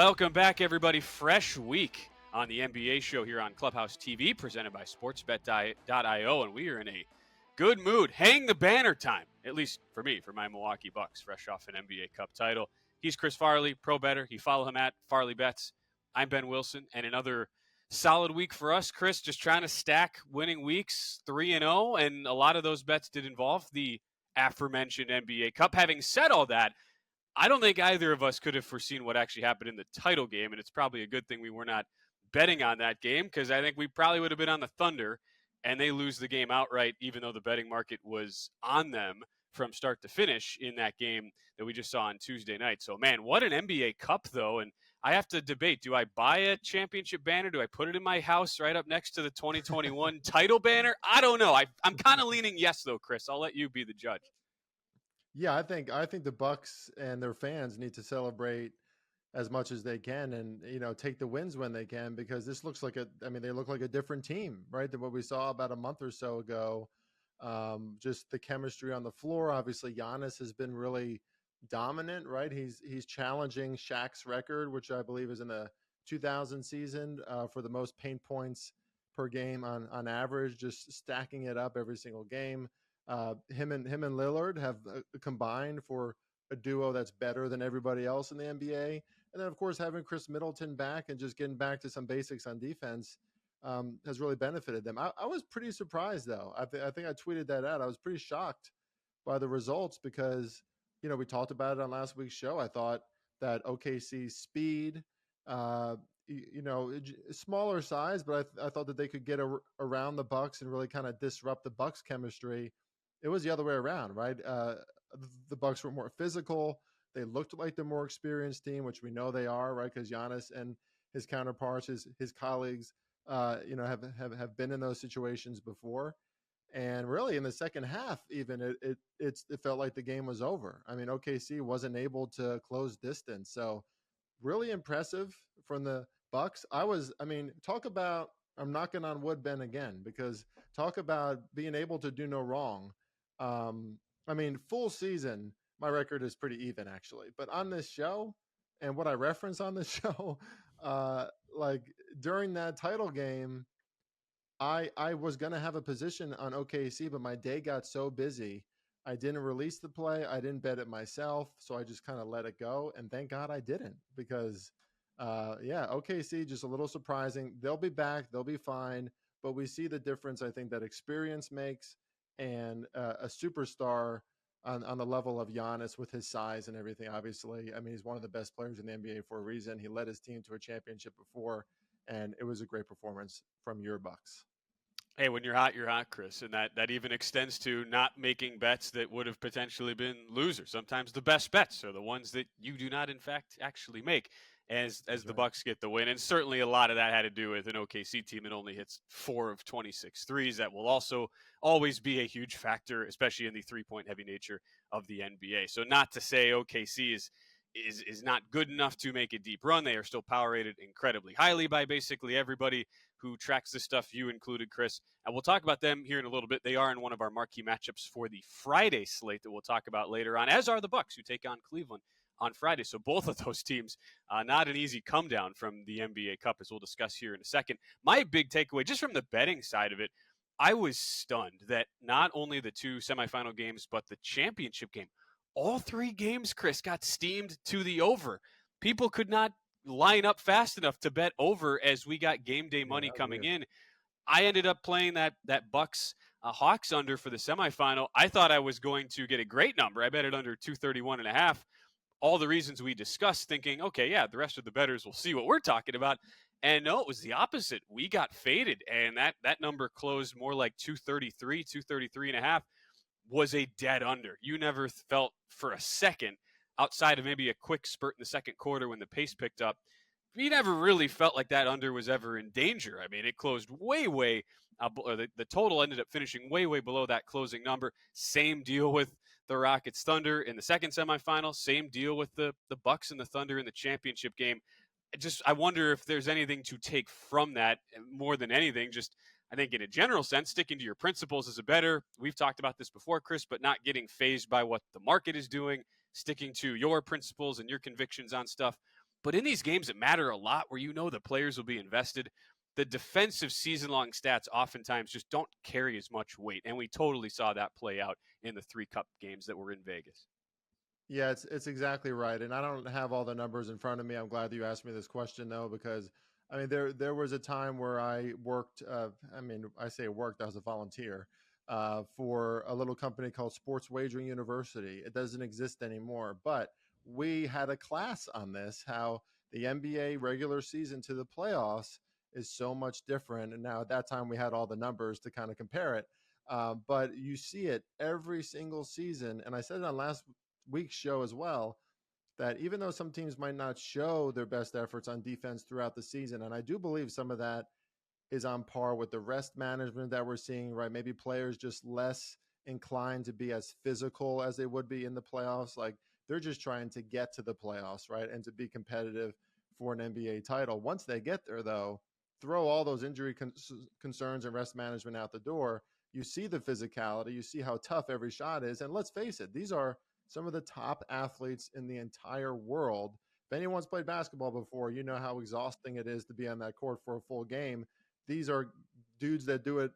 Welcome back, everybody. Fresh week on the NBA show here on Clubhouse TV, presented by SportsBet.io, and we are in a good mood. Hang the banner time, at least for me, for my Milwaukee Bucks, fresh off an NBA Cup title. He's Chris Farley, pro bettor. You follow him at Farley Bets. I'm Ben Wilson, and another solid week for us, Chris. Just trying to stack winning weeks, 3-0, and a lot of those bets did involve the aforementioned NBA Cup. Having said all that, I don't think either of us could have foreseen what actually happened in the title game, and it's probably a good thing we were not betting on that game, because I think we probably would have been on the Thunder, and they lose the game outright, even though the betting market was on them from start to finish in that game that we just saw on Tuesday night. So, man, what an NBA Cup, though, and I have to debate, do I buy a championship banner? Do I put it in my house right up next to the 2021 title banner? I don't know. I'm kind of leaning yes, though, Chris. I'll let you be the judge. Yeah, I think the Bucks and their fans need to celebrate as much as they can, and take the wins when they can, because this looks like they look like a different team, right, than what we saw about a month or so ago. Just the chemistry on the floor. Obviously, Giannis has been really dominant, right? He's challenging Shaq's record, which I believe is in the 2000 season for the most paint points per game on average, just stacking it up every single game. Him and Lillard have combined for a duo that's better than everybody else in the NBA. And then, of course, having Chris Middleton back and just getting back to some basics on defense has really benefited them. I was pretty surprised, though. I think I tweeted that out. I was pretty shocked by the results because, we talked about it on last week's show. I thought that OKC's speed, smaller size, but I thought that they could get around the Bucks and really kind of disrupt the Bucks chemistry. It was the other way around, right? The Bucks were more physical. They looked like the more experienced team, which we know they are, right? Because Giannis and his counterparts, his colleagues, have been in those situations before. And really, in the second half, even it felt like the game was over. I mean, OKC wasn't able to close distance, so really impressive from the Bucks. Talk about, I'm knocking on wood, Ben, again, because talk about being able to do no wrong. Full season, my record is pretty even, actually. But on this show, and what I reference on this show, during that title game, I was going to have a position on OKC, but my day got so busy. I didn't release the play. I didn't bet it myself. So I just kind of let it go. And thank God I didn't, because, OKC, just a little surprising. They'll be back. They'll be fine. But we see the difference, I think, that experience makes, and a superstar on the level of Giannis with his size and everything. Obviously, he's one of the best players in the NBA for a reason. He led his team to a championship before, and it was a great performance from your Bucks. Hey, when you're hot, Chris. And that even extends to not making bets that would have potentially been losers. Sometimes the best bets are the ones that you do not, in fact, actually make as the Bucks get the win. And certainly a lot of that had to do with an OKC team that only hits 4 of 26 threes. That will also always be a huge factor, especially in the three-point heavy nature of the NBA. So not to say OKC is not good enough to make a deep run. They are still power rated incredibly highly by basically everybody who tracks this stuff, you included, Chris. And we'll talk about them here in a little bit. They are in one of our marquee matchups for the Friday slate that we'll talk about later on, as are the Bucks, who take on Cleveland on Friday. So both of those teams, not an easy come down from the NBA Cup, as we'll discuss here in a second. My big takeaway, just from the betting side of it, I was stunned that not only the two semifinal games, but the championship game, all three games, Chris, got steamed to the over. People could not line up fast enough to bet over as we got game day money coming in. I ended up playing that Bucks Hawks under for the semifinal. I thought I was going to get a great number. I bet it under 231.5. All the reasons we discussed, thinking, okay, yeah, the rest of the bettors will see what we're talking about. And no, it was the opposite. We got faded, and that number closed more like 233.5. Was a dead under. You never felt for a second, outside of maybe a quick spurt in the second quarter when the pace picked up, you never really felt like that under was ever in danger. It closed way, the total ended up finishing way below that closing number. Same deal with the Rockets Thunder in the second semifinal. Same deal with the Bucks and the Thunder in the championship game. I wonder if there's anything to take from that more than anything. I think in a general sense, sticking to your principles is a better. We've talked about this before, Chris, but not getting fazed by what the market is doing, sticking to your principles and your convictions on stuff. But in these games that matter a lot, where the players will be invested, the defensive season-long stats oftentimes just don't carry as much weight. And we totally saw that play out in the 3 Cup games that were in Vegas. Yeah, it's exactly right. And I don't have all the numbers in front of me. I'm glad that you asked me this question though, because I mean there was a time where I worked. I mean, I say worked. I was a volunteer for a little company called Sports Wagering University. It doesn't exist anymore, but we had a class on this. How the NBA regular season to the playoffs is so much different. And now at that time we had all the numbers to kind of compare it. But you see it every single season. And I said it on last week's show as well, that even though some teams might not show their best efforts on defense throughout the season, and I do believe some of that is on par with the rest management that we're seeing, right? Maybe players just less inclined to be as physical as they would be in the playoffs. Like they're just trying to get to the playoffs, right? And to be competitive for an NBA title. Once they get there, though, throw all those injury concerns and rest management out the door. You see the physicality, you see how tough every shot is. And let's face it, these are some of the top athletes in the entire world. If anyone's played basketball before, you know how exhausting it is to be on that court for a full game. These are dudes that do it,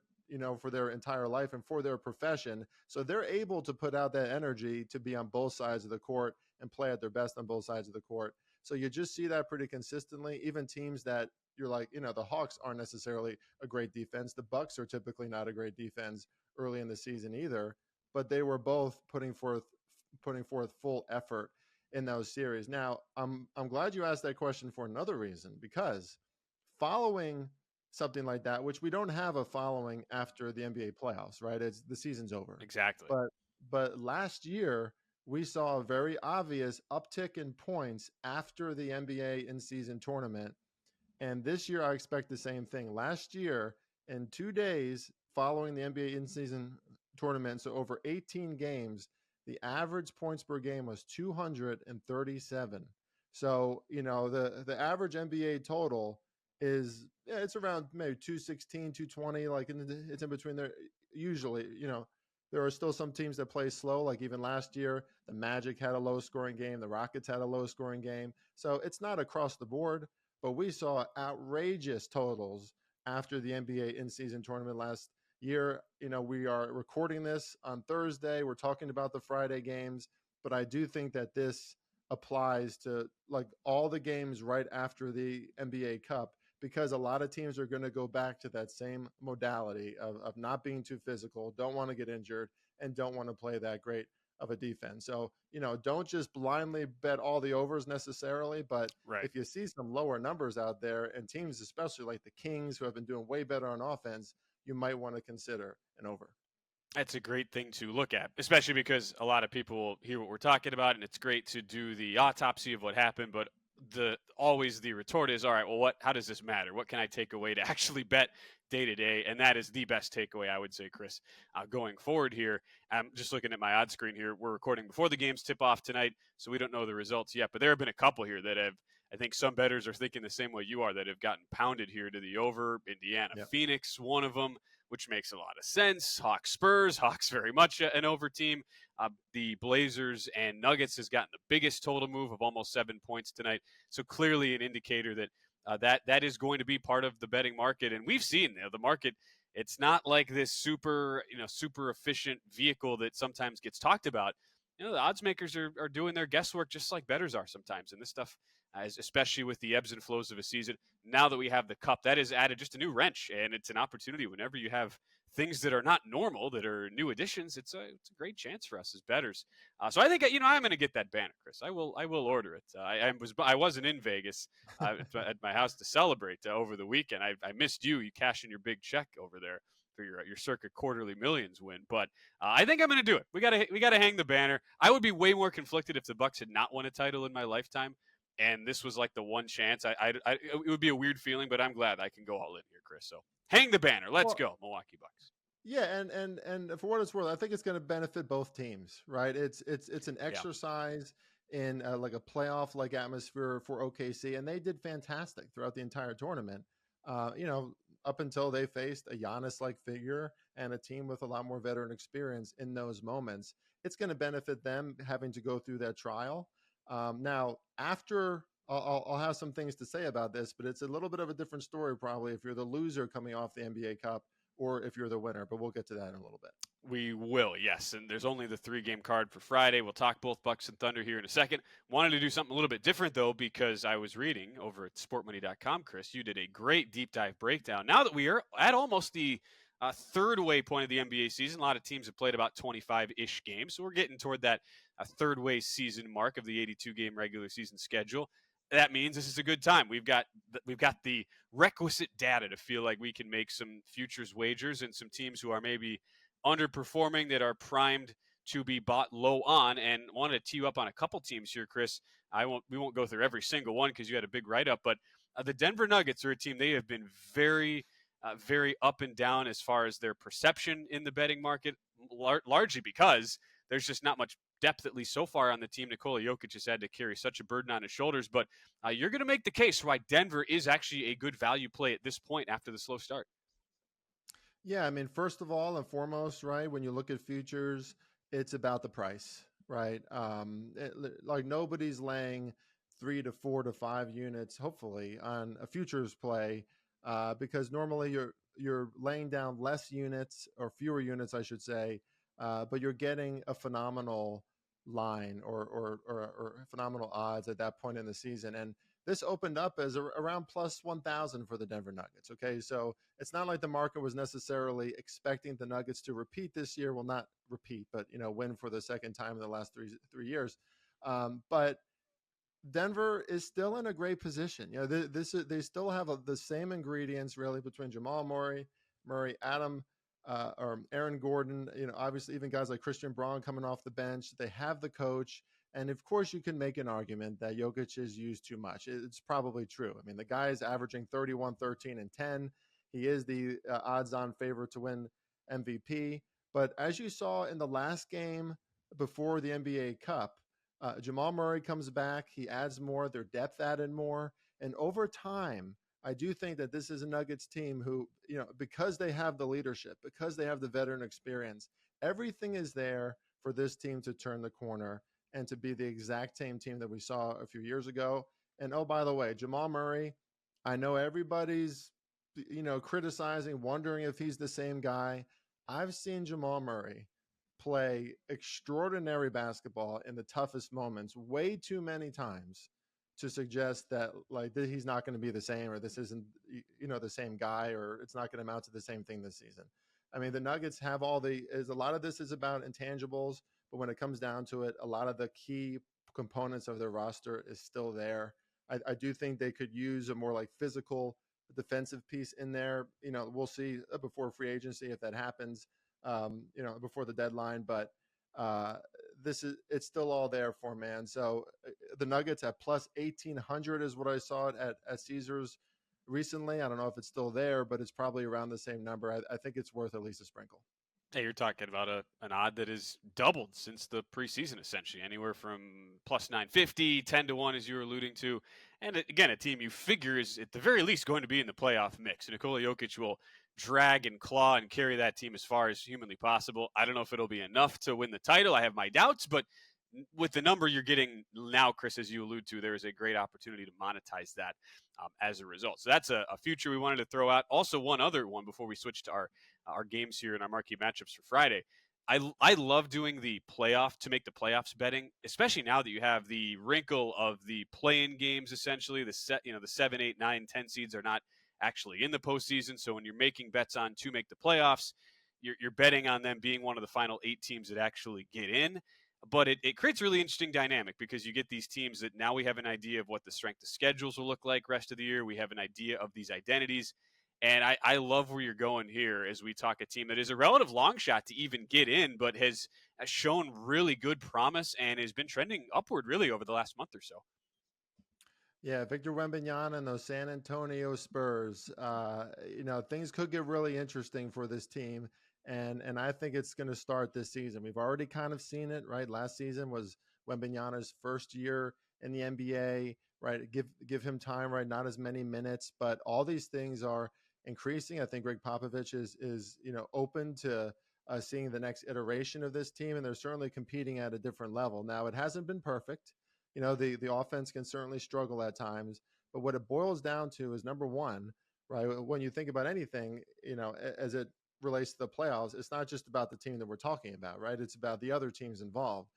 for their entire life and for their profession. So they're able to put out that energy to be on both sides of the court and play at their best on both sides of the court. So you just see that pretty consistently. Even teams that you're like, the Hawks aren't necessarily a great defense. The Bucks are typically not a great defense early in the season either, but they were both putting forth full effort in those series. Now, I'm glad you asked that question for another reason, because following something like that, which we don't have a following after the NBA playoffs, right? It's the season's over. Exactly. But last year we saw a very obvious uptick in points after the NBA in-season tournament. And this year I expect the same thing. Last year, in 2 days following the NBA in-season tournament, so over 18 games, the average points per game was 237. So, the average NBA total is, it's around maybe 216, 220, like it's in between there. Usually, there are still some teams that play slow, like even last year, the Magic had a low scoring game, the Rockets had a low scoring game. So it's not across the board, but we saw outrageous totals after the NBA in-season tournament last year. We are recording this on Thursday. We're talking about the Friday games, but I do think that this applies to like all the games right after the NBA Cup, because a lot of teams are going to go back to that same modality of not being too physical, don't want to get injured, and don't want to play that great of a defense. So, don't just blindly bet all the overs necessarily, but Right. if you see some lower numbers out there and teams, especially like the Kings, who have been doing way better on offense, you might want to consider an over. That's a great thing to look at, especially because a lot of people will hear what we're talking about, and it's great to do the autopsy of what happened. But always the retort is, all right, well, how does this matter? What can I take away to actually bet day to day? And that is the best takeaway, I would say, Chris, going forward here. I'm just looking at my odds screen here. We're recording before the games tip off tonight, so we don't know the results yet. But there have been a couple here that have, I think some bettors are thinking the same way you are, that have gotten pounded here to the over. Indiana, Yep. Phoenix, one of them, which makes a lot of sense. Hawks, Spurs, Hawks very much an over team. The Blazers and Nuggets has gotten the biggest total move of almost 7 points tonight. So clearly an indicator that that is going to be part of the betting market. And we've seen the market. It's not like this super efficient vehicle that sometimes gets talked about. The odds makers are doing their guesswork just like bettors are sometimes. And this stuff, especially with the ebbs and flows of a season, now that we have the cup, that has added just a new wrench. And it's an opportunity whenever you have things that are not normal, that are new additions. It's a great chance for us as bettors. So I think I'm going to get that banner, Chris. I will order it. I wasn't in Vegas at my house to celebrate over the weekend. I missed you. You cashed in your big check over there for your circa quarterly millions win. But I think I'm going to do it. We got to hang the banner. I would be way more conflicted if the Bucks had not won a title in my lifetime, and this was like the one chance. It would be a weird feeling, but I'm glad I can go all in here, Chris. So hang the banner. Let's go, Milwaukee Bucks. Yeah, and for what it's worth, I think it's going to benefit both temes, right? It's an exercise in like a playoff like atmosphere for OKC, and they did fantastic throughout the entire tournament. Up until they faced a Giannis like figure and a team with a lot more veteran experience in those moments. It's going to benefit them having to go through that trial. Now, after I'll have some things to say about this, but it's a little bit of a different story probably if you're the loser coming off the NBA Cup or if you're the winner. But we'll get to that in a little bit. We will, yes. And there's only the 3-game card for Friday. We'll talk both Bucks and Thunder here in a second. Wanted to do something a little bit different, though, because I was reading over at sportmoney.com, Chris, you did a great deep dive breakdown. Now that we are at almost the third way point of the NBA season, a lot of teams have played about 25-ish games. So we're getting toward that third way season mark of the 82-game regular season schedule. That means this is a good time. We've got the requisite data to feel like we can make some futures wagers and some teams who are maybe underperforming that are primed to be bought low on. And wanted to tee you up on a couple teams here, Chris. We won't go through every single one because you had a big write-up, but the Denver Nuggets are a team. They have been very up and down as far as their perception in the betting market, largely because there's just not much depth, at least so far, on the team. Nikola Jokic has had to carry such a burden on his shoulders, but you're going to make the case why Denver is actually a good value play at this point after the slow start. Yeah, I mean, first of all and foremost, right, when you look at futures, it's about the price, right? Like nobody's laying 3 to 4 to 5 units, hopefully, on a futures play because normally you're laying down less units or fewer units, I should say, but you're getting a phenomenal line or phenomenal odds at that point in the season. And this opened up as around plus 1,000 for the Denver Nuggets. Okay, so it's not like the market was necessarily expecting the Nuggets to repeat this year. Well, not repeat, but win for the second time in the last three years. But Denver is still in a great position. They still have the same ingredients really between Jamal Murray, Adam, or Aaron Gordon. Obviously even guys like Christian Braun coming off the bench. They have the coach, and of course you can make an argument that Jokic is used too much. It's probably true. I mean, the guy is averaging 31, 13, and 10. He is the odds-on favorite to win MVP. But as you saw in the last game before the NBA Cup, Jamal Murray comes back. He adds more. Their depth added more. And over time, I do think that this is a Nuggets team who, because they have the leadership, because they have the veteran experience, everything is there for this team to turn the corner and to be the exact same team that we saw a few years ago. And oh, by the way, Jamal Murray, I know everybody's, criticizing, wondering if he's the same guy. I've seen Jamal Murray play extraordinary basketball in the toughest moments way too many times to suggest that he's not going to be the same, or this isn't the same guy, or it's not going to amount to the same thing this season. I mean, the Nuggets have a lot of this is about intangibles, but when it comes down to it, a lot of the key components of their roster is still there. I do think they could use a more physical defensive piece in there. We'll see before free agency if that happens. Before the deadline, but it's still all there for man. So the Nuggets at plus 1,800 is what I saw at Caesars recently. I don't know if it's still there, but it's probably around the same number. I think it's worth at least a sprinkle. Hey, you're talking about an odd that has doubled since the preseason, essentially, anywhere from plus 950, 10 to 1, as you were alluding to. And again, a team you figure is at the very least going to be in the playoff mix. And Nikola Jokic will drag and claw and carry that team as far as humanly possible. I don't know if it'll be enough to win the title. I have my doubts, but with the number you're getting now, Chris, as you allude to, there is a great opportunity to monetize that as a result. So that's a future we wanted to throw out. Also, one other one before we switch to our games here and our marquee matchups for Friday. I love doing the playoff to make the playoffs betting, especially now that you have the wrinkle of the play-in games. Essentially, the 7, 8, 9, 10 seeds are not actually in the postseason. So when you're making bets on to make the playoffs, you're betting on them being one of the final 8 teams that actually get in. But it creates a really interesting dynamic because you get these teams that now we have an idea of what the strength of schedules will look like rest of the year. We have an idea of these identities. And I love where you're going here as we talk a team that is a relative long shot to even get in, but has shown really good promise and has been trending upward really over the last month or so. Yeah, Victor Wembanyama and those San Antonio Spurs. Things could get really interesting for this team. And I think it's going to start this season. We've already kind of seen it, right? Last season was Wembanyama's first year in the NBA, right? Give him time, right? Not as many minutes, but all these things are increasing. I think Greg Popovich is open to seeing the next iteration of this team, and they're certainly competing at a different level. Now, it hasn't been perfect. The offense can certainly struggle at times, but what it boils down to is number one, right? When you think about anything, as it relates to the playoffs, it's not just about the team that we're talking about, right? It's about the other teams involved.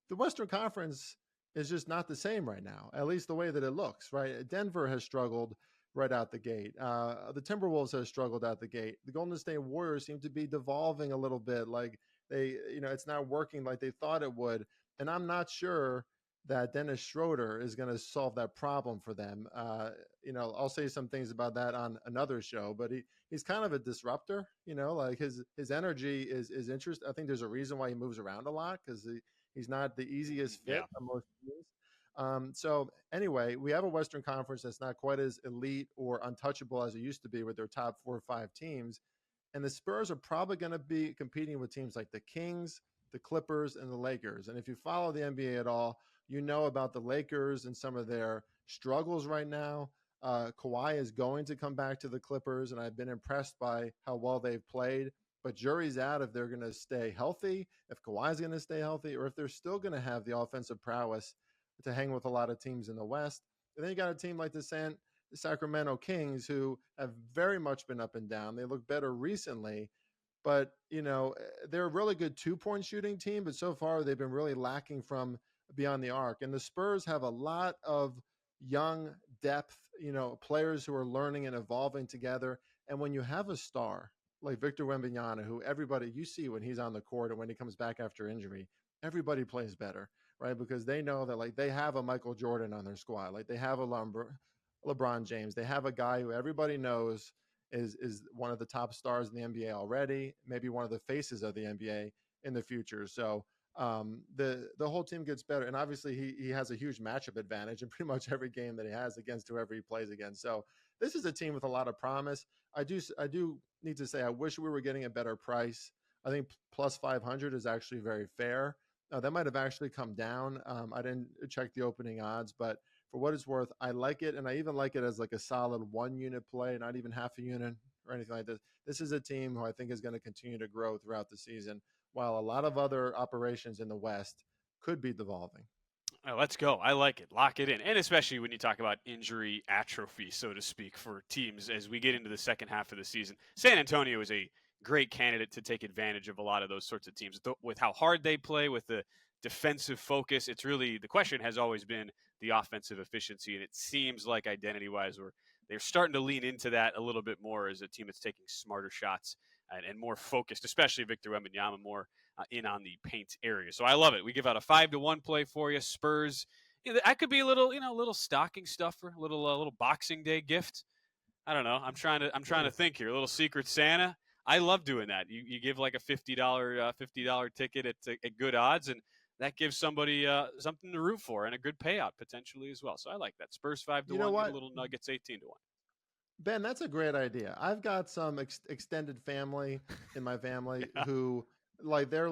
The Western Conference is just not the same right now, at least the way that it looks, right? Denver has struggled right out the gate. The Timberwolves has struggled out the gate. The Golden State Warriors seem to be devolving a little bit, like it's not working like they thought it would. And I'm not sure that Dennis Schroeder is going to solve that problem for them. I'll say some things about that on another show, but he's kind of a disruptor. Like his energy is interesting. I think there's a reason why he moves around a lot, because he's not the easiest fit on most teams. So anyway, we have a Western Conference that's not quite as elite or untouchable as it used to be with their top 4 or 5 teams. And the Spurs are probably going to be competing with teams like the Kings, the Clippers, and the Lakers. And if you follow the NBA at all, you know about the Lakers and some of their struggles right now. Kawhi is going to come back to the Clippers, and I've been impressed by how well they've played. But jury's out if they're going to stay healthy, if Kawhi's going to stay healthy, or if they're still going to have the offensive prowess to hang with a lot of teams in the West. And then you got a team like the Sacramento Kings, who have very much been up and down. They look better recently, but they're a really good 2-point shooting team, but so far they've been really lacking from beyond the arc. And the Spurs have a lot of young depth, players who are learning and evolving together. And when you have a star like Victor Wembanyama, who everybody you see when he's on the court and when he comes back after injury, everybody plays better, right? Because they know that like they have a Michael Jordan on their squad, like they have a LeBron James, they have a guy who everybody knows is one of the top stars in the NBA already, maybe one of the faces of the NBA in the future. So the whole team gets better, and obviously he has a huge matchup advantage in pretty much every game that he has against whoever he plays against. So this is a team with a lot of promise. I do need to say I wish we were getting a better price. I think plus 500 is actually very fair. That might have actually come down. I didn't check the opening odds, but for what it's worth, I like it, and I even like it as like a solid 1-unit play, not even half a unit or anything like this. This is a team who I think is going to continue to grow throughout the season, while a lot of other operations in the West could be devolving. Let's go. I like it. Lock it in. And especially when you talk about injury atrophy, so to speak, for teams as we get into the second half of the season. San Antonio is a great candidate to take advantage of a lot of those sorts of teams. With how hard they play, with the defensive focus, it's really, the question has always been the offensive efficiency. And it seems like identity-wise, they're starting to lean into that a little bit more as a team that's taking smarter shots and more focused, especially Victor Wembanyama, more in on the paint area. So I love it. We give out a 5-1 play for you. Spurs. That could be a little stocking stuffer, a little Boxing Day gift. I don't know. I'm trying to think here. A little Secret Santa. I love doing that. You give like a $50 ticket at good odds, and that gives somebody something to root for and a good payout potentially as well. So I like that. Spurs 5-1. You know what? Little Nuggets 18-1. Ben, that's a great idea. I've got some extended family in my family who they're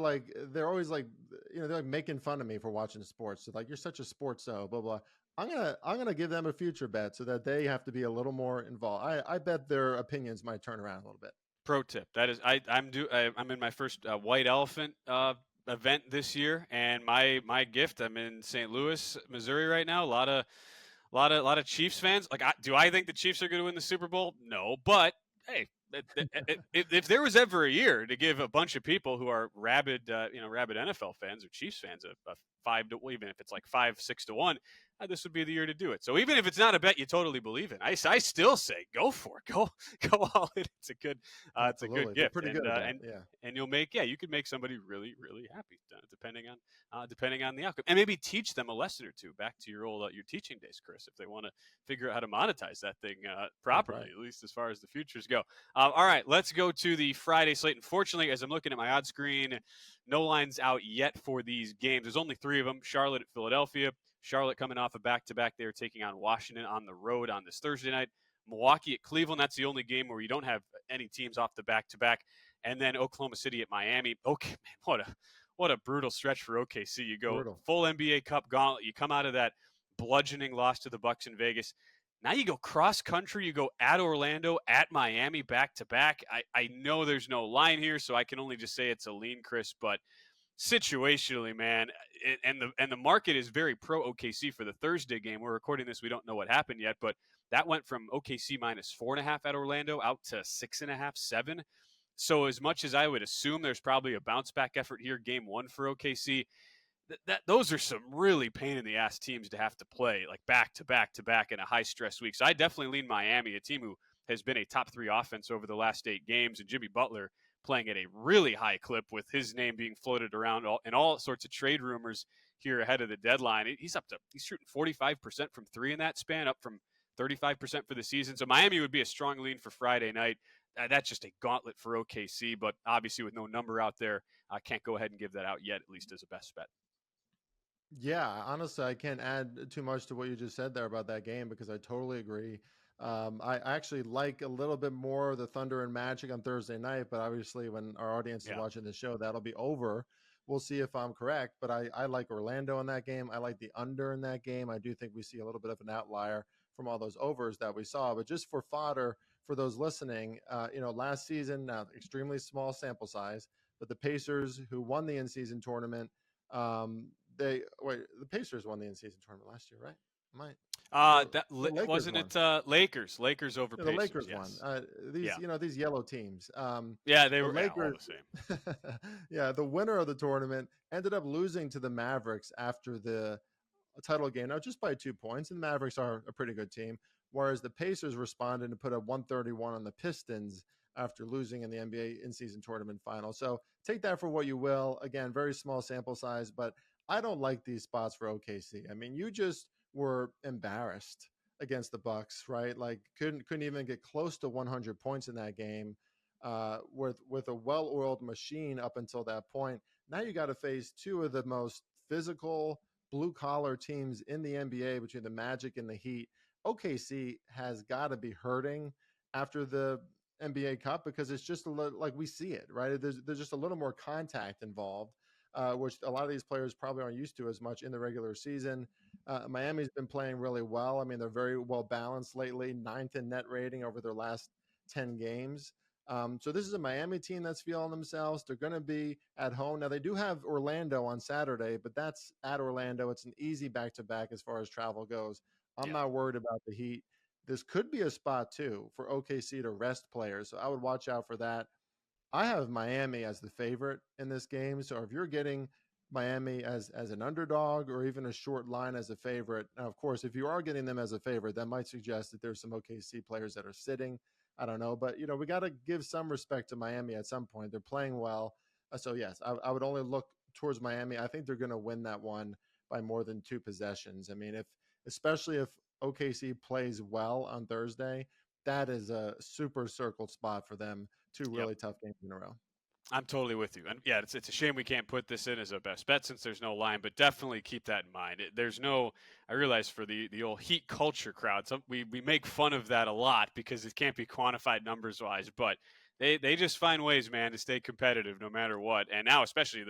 always like, they're like making fun of me for watching sports. So like, you're such a sportso, blah, blah. I'm going to give them a future bet so that they have to be a little more involved. I bet their opinions might turn around a little bit. Pro tip. That is, I'm in my first white elephant event this year, and my gift. I'm in St. Louis, Missouri right now. A lot of Chiefs fans. Like, do I think the Chiefs are going to win the Super Bowl? No, but hey, if there was ever a year to give a bunch of people who are rabid NFL fans or Chiefs fans a 5 to, even if it's like 5-6 to 1, this would be the year to do it. So even if it's not a bet you totally believe in, I still say go for it. Go all in. It's a good gift. They're pretty good. And you could make somebody really, really happy depending on the outcome, and maybe teach them a lesson or two. Back to your teaching days, Chris, if they want to figure out how to monetize that thing properly, right. At least as far as the futures go. All right, let's go to the Friday slate. Unfortunately, as I'm looking at my odds screen, no lines out yet for these games. There's only 3 of them: Charlotte at Philadelphia. Charlotte coming off a back-to-back. They're taking on Washington on the road on this Thursday night. Milwaukee at Cleveland. That's the only game where you don't have any teams off the back-to-back. And then Oklahoma City at Miami. Okay, man, what a brutal stretch for OKC. You go full NBA Cup gauntlet. You come out of that bludgeoning loss to the Bucks in Vegas. Now you go cross-country. You go at Orlando, at Miami, back-to-back. I know there's no line here, so I can only just say it's a lean, Chris, but situationally, man, and the market is very pro OKC for the Thursday game. We're recording this; we don't know what happened yet, but that went from OKC -4.5 at Orlando out to 6.5, 7. So as much as I would assume there's probably a bounce back effort here, game one for OKC, those are some really pain in the ass teams to have to play like back to back to back in a high stress week. So I definitely lean Miami, a team who has been a top 3 offense over the last 8 games, and Jimmy Butler playing at a really high clip with his name being floated around in all sorts of trade rumors here ahead of the deadline. He's shooting 45% from 3 in that span, up from 35% for the season. So Miami would be a strong lean for Friday night. That's just a gauntlet for OKC, but obviously with no number out there, I can't go ahead and give that out yet, at least as a best bet. Yeah, honestly, I can't add too much to what you just said there about that game because I totally agree. I actually like a little bit more of the Thunder and Magic on Thursday night, but obviously, when our audience is Yeah. watching the show, that'll be over. We'll see if I'm correct, but I like Orlando in that game. I like the under in that game. I do think we see a little bit of an outlier from all those overs that we saw. But just for fodder for those listening, last season, extremely small sample size, but the Pacers, who won the in-season tournament, the Pacers won the in-season tournament last year, right? Might the Lakers wasn't won. it Lakers over Yeah, the Pacers? Lakers won. Yes. These yellow teams. Yeah, they The were all Lakers. the same. Yeah, the winner of the tournament ended up losing to the Mavericks after the title game. Now, just by 2 points, and the Mavericks are a pretty good team. Whereas the Pacers responded and put a 131 on the Pistons after losing in the NBA in-season tournament final. So take that for what you will. Again, very small sample size, but I don't like these spots for OKC. I mean, you just were embarrassed against the Bucks, right? Like couldn't even get close to 100 points in that game, with a well-oiled machine up until that point. Now you got to face 2 of the most physical blue-collar teams in the NBA between the Magic and the Heat. OKC has got to be hurting after the NBA Cup because it's just like we see it, right? There's just a little more contact involved, which a lot of these players probably aren't used to as much in the regular season. Miami's been playing really well. I mean, they're very well balanced lately, 9th in net rating over their last 10 games. So this is a Miami team that's feeling themselves. They're going to be at home. Now, they do have Orlando on Saturday, but that's at Orlando. It's an easy back-to-back as far as travel goes. I'm Yeah. not worried about the Heat. This could be a spot, too, for OKC to rest players. So I would watch out for that. I have Miami as the favorite in this game. So if you're getting Miami as an underdog or even a short line as a favorite, now, of course, if you are getting them as a favorite, that might suggest that there's some OKC players that are sitting. I don't know, but we got to give some respect to Miami at some point. They're playing well, so yes, I would only look towards Miami. I think they're going to win that one by more than 2 possessions. I mean, especially if OKC plays well on Thursday, that is a super circled spot for them. 2 Yep. really tough games in a row. I'm totally with you. And yeah, it's a shame we can't put this in as a best bet since there's no line, but definitely keep that in mind. I realize for the old Heat culture crowd, we make fun of that a lot because it can't be quantified numbers wise, but they just find ways, man, to stay competitive no matter what. And now, especially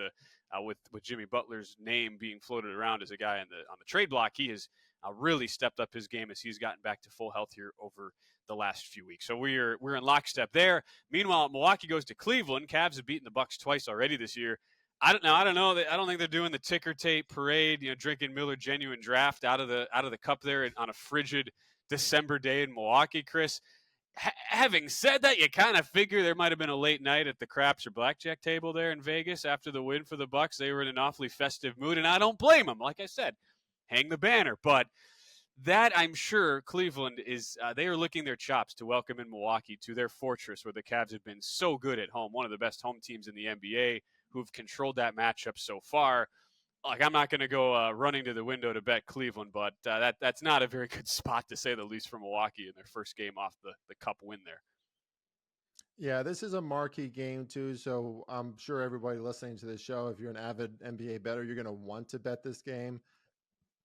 with Jimmy Butler's name being floated around as a guy on the trade block, he has really stepped up his game as he's gotten back to full health here over the last few weeks. So we're in lockstep there. Meanwhile, Milwaukee goes to Cleveland. Cavs have beaten the Bucks twice already this year. I don't know. I don't think they're doing the ticker tape parade, drinking Miller Genuine Draft out of the cup there on a frigid December day in Milwaukee, Chris. Having said that, you kind of figure there might have been a late night at the craps or blackjack table there in Vegas after the win for the Bucks. They were in an awfully festive mood, and I don't blame them. Like I said, hang the banner, but that I'm sure Cleveland is they are licking their chops to welcome in Milwaukee to their fortress where the Cavs have been so good at home, one of the best home teams in the NBA who've controlled that matchup so far. Like, I'm not going to go running to the window to bet Cleveland, but that's not a very good spot to say the least for Milwaukee in their first game off the cup win there. Yeah, this is a marquee game too, so I'm sure everybody listening to this show, if you're an avid NBA bettor, you're going to want to bet this game.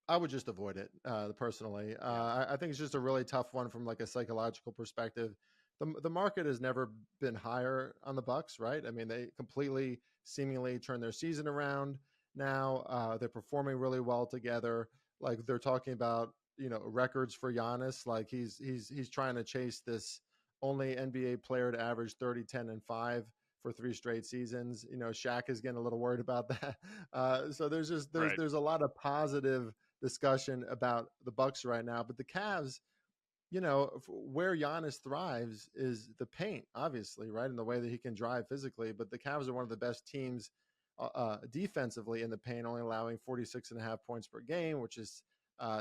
I would just avoid it personally. I think it's just a really tough one from like a psychological perspective. The market has never been higher on the Bucks, right? I mean, they completely seemingly turned their season around. Now they're performing really well together. Like they're talking about, records for Giannis. Like he's trying to chase this only NBA player to average 30, 10, and 5 for 3 straight seasons. Shaq is getting a little worried about that. So Right. there's a lot of positive discussion about the Bucks right now, but the Cavs, where Giannis thrives is the paint, obviously, right? In the way that he can drive physically. But the Cavs are one of the best teams defensively in the paint, only allowing 46.5 points per game, which is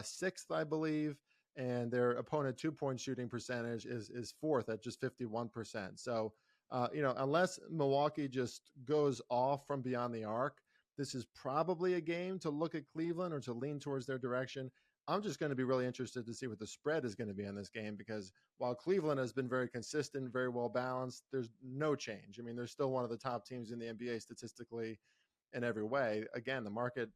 sixth, I believe. And their opponent 2-point shooting percentage is fourth at just 51%. So, unless Milwaukee just goes off from beyond the arc, this is probably a game to look at Cleveland or to lean towards their direction. I'm just going to be really interested to see what the spread is going to be in this game, because while Cleveland has been very consistent, very well balanced, there's no change. I mean, they're still one of the top teams in the NBA statistically in every way. Again, the market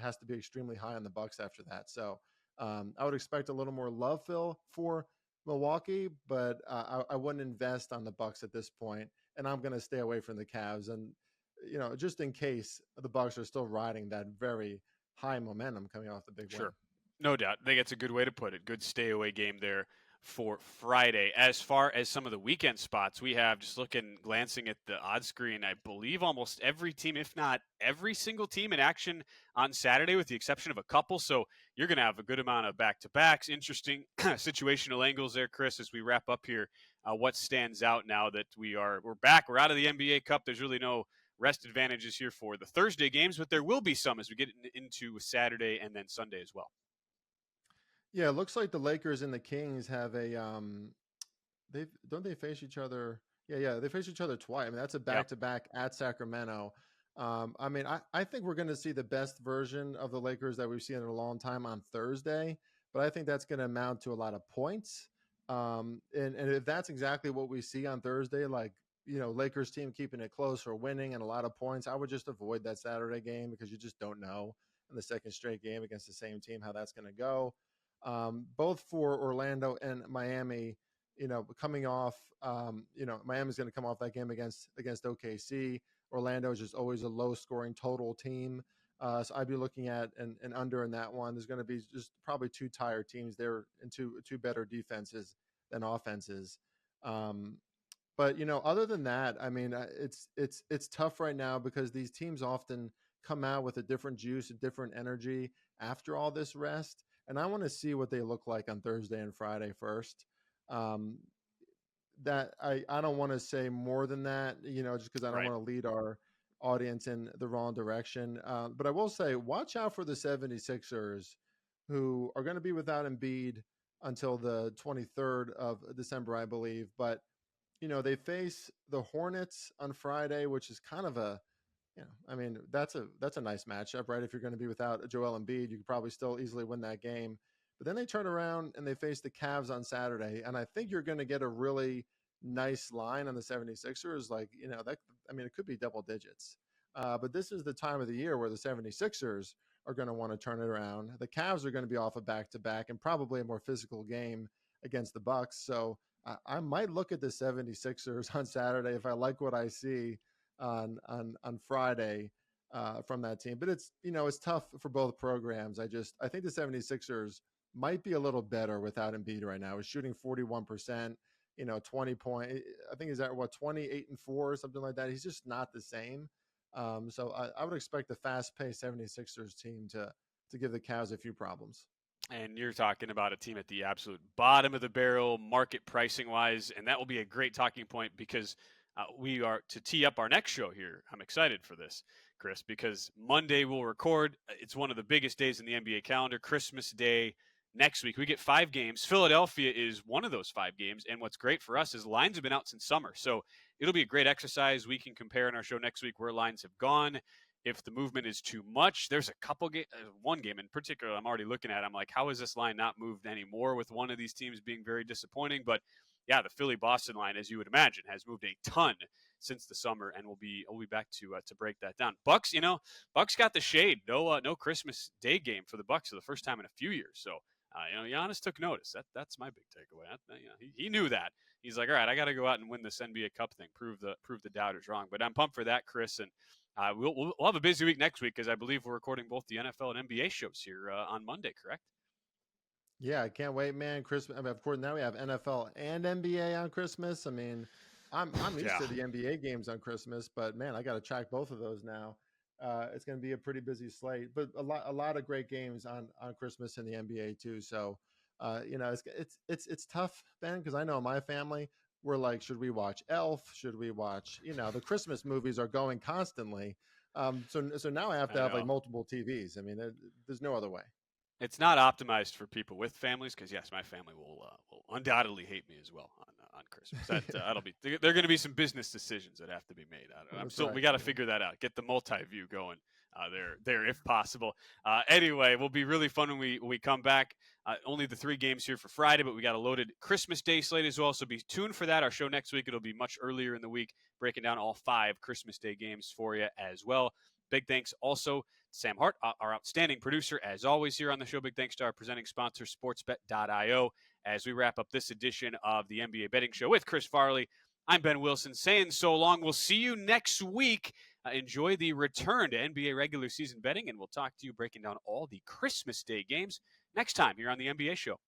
has to be extremely high on the Bucks after that. So I would expect a little more love, Phil, for Milwaukee, but I wouldn't invest on the Bucks at this point, and I'm going to stay away from the Cavs. And just in case the Bucks are still riding that very high momentum coming off the big win. Sure. No doubt. I think that's a good way to put it. Good stay away game there for Friday. As far as some of the weekend spots, we have, just glancing at the odds screen, I believe almost every team, if not every single team, in action on Saturday, with the exception of a couple. So you're going to have a good amount of back-to-backs. Interesting situational angles there, Chris, as we wrap up here. What stands out now that we're back, we're out of the NBA Cup. There's really no rest advantages here for the Thursday games, but there will be some as we get into Saturday and then Sunday as well. Yeah, it looks like the Lakers and the Kings have they face each other? Yeah, they face each other twice. I mean, that's a back-to-back at Sacramento. I think we're going to see the best version of the Lakers that we've seen in a long time on Thursday, but I think that's going to amount to a lot of points. And if that's exactly what we see on Thursday, like, Lakers team keeping it close or winning and a lot of points, I would just avoid that Saturday game, because you just don't know in the second straight game against the same team how that's going to go. Both for Orlando and Miami, coming off, Miami's going to come off that game against OKC. Orlando is just always a low scoring total team. So I'd be looking at an under in that one. There's going to be just probably two tired teams there and two better defenses than offenses. But other than that, I mean, it's tough right now, because these teams often come out with a different juice, a different energy after all this rest. And I want to see what they look like on Thursday and Friday first. That I don't want to say more than that, just because I don't want to lead our audience in the wrong direction. But I will say, watch out for the 76ers, who are going to be without Embiid until the 23rd of December, I believe. But, they face the Hornets on Friday, which is kind of that's a nice matchup, right? If you're going to be without Joel Embiid, you could probably still easily win that game. But then they turn around and they face the Cavs on Saturday, and I think you're going to get a really nice line on the 76ers. It could be double digits. But this is the time of the year where the 76ers are going to want to turn it around. The Cavs are going to be off a back-to-back and probably a more physical game against the Bucks. So I might look at the 76ers on Saturday if I like what I see on Friday from that team. But it's tough for both programs. I think the 76ers might be a little better without Embiid right now. He's shooting 41%, 20 point. I think he's at 28 and 4 or something like that. He's just not the same. So I would expect the fast-paced 76ers team to give the Cavs a few problems. And you're talking about a team at the absolute bottom of the barrel, market pricing wise, and that will be a great talking point, because we are to tee up our next show here. I'm excited for this, Chris, because Monday we'll record. It's one of the biggest days in the NBA calendar, Christmas Day. Next week, we get 5 games. Philadelphia is one of those 5 games. And what's great for us is lines have been out since summer. So it'll be a great exercise. We can compare in our show next week where lines have gone. If the movement is too much, there's a couple games, one game in particular I'm already looking at. I'm like, how is this line not moved anymore, with one of these teams being very disappointing? But yeah, the Philly-Boston line, as you would imagine, has moved a ton since the summer, and we'll be back to break that down. Bucks, Bucks got the shade. No Christmas Day game for the Bucks for the first time in a few years. So Giannis took notice. That's my big takeaway. He knew that. He's like, all right, I got to go out and win this NBA Cup thing, prove the doubters wrong. But I'm pumped for that, Chris, and we'll have a busy week next week, because I believe we're recording both the NFL and NBA shows here on Monday, correct? Yeah, I can't wait, man. Christmas. Of course, now we have NFL and NBA on Christmas. I'm used Yeah. to the NBA games on Christmas, but man, I got to track both of those now. It's going to be a pretty busy slate, but a lot of great games on Christmas in the NBA too. So, it's tough, Ben, because I know my family, we're like, should we watch Elf? Should we watch, the Christmas movies are going constantly. So now I have to I have like know. multiple TVs. I mean, there's no other way. It's not optimized for people with families because yes, my family will undoubtedly hate me as well on Christmas. That'll be there are going to be some business decisions that have to be made. That's We right. got to figure that out. Get the multi-view going there if possible. Anyway, will be really fun when we come back. Only the 3 games here for Friday, but we got a loaded Christmas Day slate as well. So be tuned for that. Our show next week, it'll be much earlier in the week, breaking down all 5 Christmas Day games for you as well. Big thanks also Sam Hart, our outstanding producer, as always, here on the show. Big thanks to our presenting sponsor, sportsbet.io. As we wrap up this edition of the NBA Betting Show with Chris Farley, I'm Ben Wilson saying so long. We'll see you next week. Enjoy the return to NBA regular season betting, and we'll talk to you breaking down all the Christmas Day games next time here on the NBA Show.